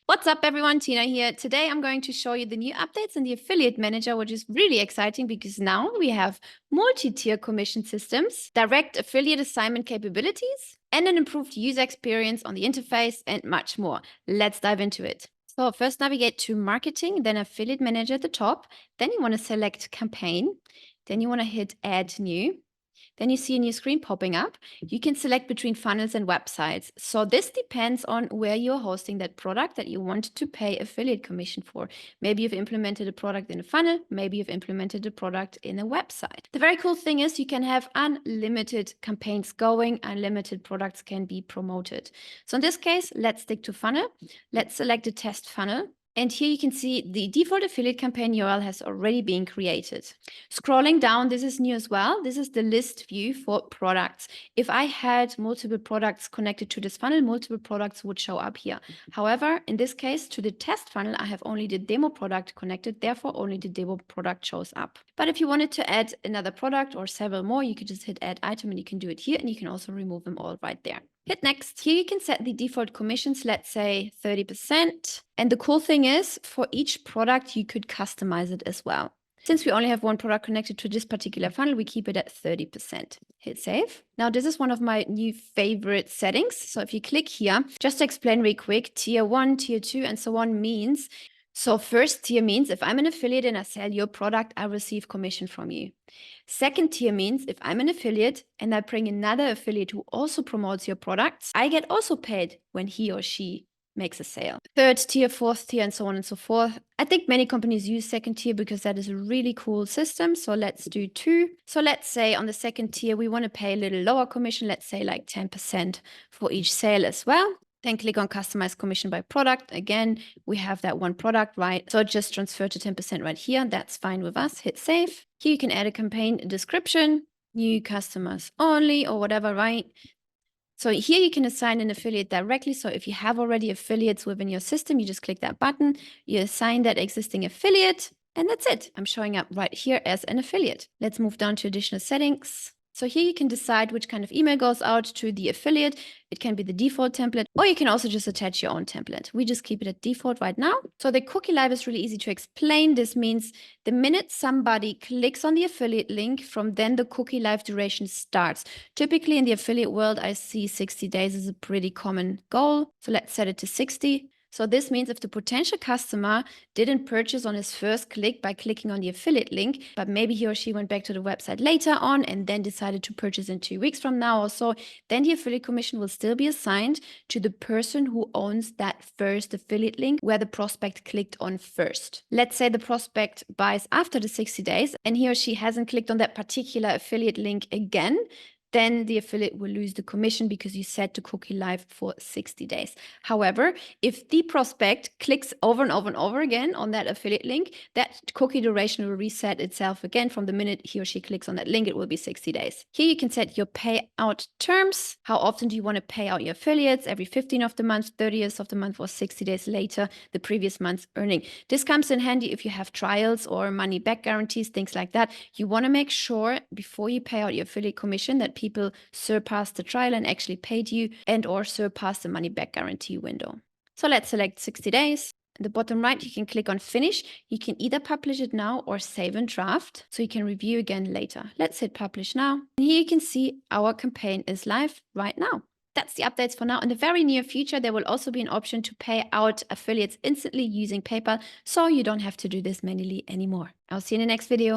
What's up, everyone? Tina here. Today, I'm going to show you the new updates in the Affiliate Manager, which is really exciting because now we have multi-tier commission systems, direct affiliate assignment capabilities, and an improved user experience on the interface and much more. Let's dive into it. So first navigate to Marketing, then Affiliate Manager at the top. Then you want to select Campaign. Then you want to hit Add New. Then you see a new screen popping up. You can select between funnels and websites. So this depends on where you're hosting that product that you want to pay affiliate commission for. Maybe you've implemented a product in a funnel. Maybe you've implemented a product in a website. The very cool thing is you can have unlimited campaigns going, unlimited products can be promoted. So in this case, let's stick to funnel. Let's select a test funnel. And here you can see the default affiliate campaign URL has already been created. Scrolling down, this is new as well. This is the list view for products. If I had multiple products connected to this funnel, multiple products would show up here. However, in this case, to the test funnel, I have only the demo product connected. Therefore, only the demo product shows up. But if you wanted to add another product or several more, you could just hit add item and you can do it here, and you can also remove them all right there. Hit next. Here you can set the default commissions, let's say 30%. And the cool thing is for each product, you could customize it as well. Since we only have one product connected to this particular funnel, we keep it at 30%. Hit save. Now, this is one of my new favorite settings. So if you click here, just to explain real quick, tier 1, tier 2, and so on means, so first tier means if I'm an affiliate and I sell your product, I receive commission from you. Second tier means if I'm an affiliate and I bring another affiliate who also promotes your products, I get also paid when he or she makes a sale. Third tier, fourth tier, and so on and so forth. I think many companies use second tier because that is a really cool system. So let's do 2. So let's say on the second tier, we want to pay a little lower commission, let's say like 10% for each sale as well. Then click on Customize Commission by Product. Again, we have that one product, right? So just transfer to 10% right here. That's fine with us. Hit Save. Here you can add a campaign description, new customers only, or whatever, right? So here you can assign an affiliate directly. So if you have already affiliates within your system, you just click that button, you assign that existing affiliate, and that's it. I'm showing up right here as an affiliate. Let's move down to additional settings. So here you can decide which kind of email goes out to the affiliate. It can be the default template, or you can also just attach your own template. We just keep it at default right now. So the cookie live is really easy to explain. This means the minute somebody clicks on the affiliate link, from then the cookie live duration starts. Typically in the affiliate world, I see 60 days is a pretty common goal. So let's set it to 60. So this means if the potential customer didn't purchase on his first click by clicking on the affiliate link, but maybe he or she went back to the website later on and then decided to purchase in 2 weeks from now or so, then the affiliate commission will still be assigned to the person who owns that first affiliate link where the prospect clicked on first. Let's say the prospect buys after the 60 days and he or she hasn't clicked on that particular affiliate link again, then the affiliate will lose the commission because you set the cookie live for 60 days. However, if the prospect clicks over and over and over again on that affiliate link, that cookie duration will reset itself again. From the minute he or she clicks on that link, it will be 60 days. Here you can set your payout terms. How often do you want to pay out your affiliates? Every 15th of the month, 30th of the month, or 60 days later, the previous month's earning. This comes in handy if you have trials or money back guarantees, things like that. You want to make sure before you pay out your affiliate commission that people surpass the trial and actually paid you and or surpass the money back guarantee window. So let's select 60 days. At the bottom right, you can click on Finish. You can either publish it now or save and draft, so you can review again later. Let's hit Publish now. And here you can see our campaign is live right now. That's the updates for now. In the very near future, there will also be an option to pay out affiliates instantly using PayPal, so you don't have to do this manually anymore. I'll see you in the next video.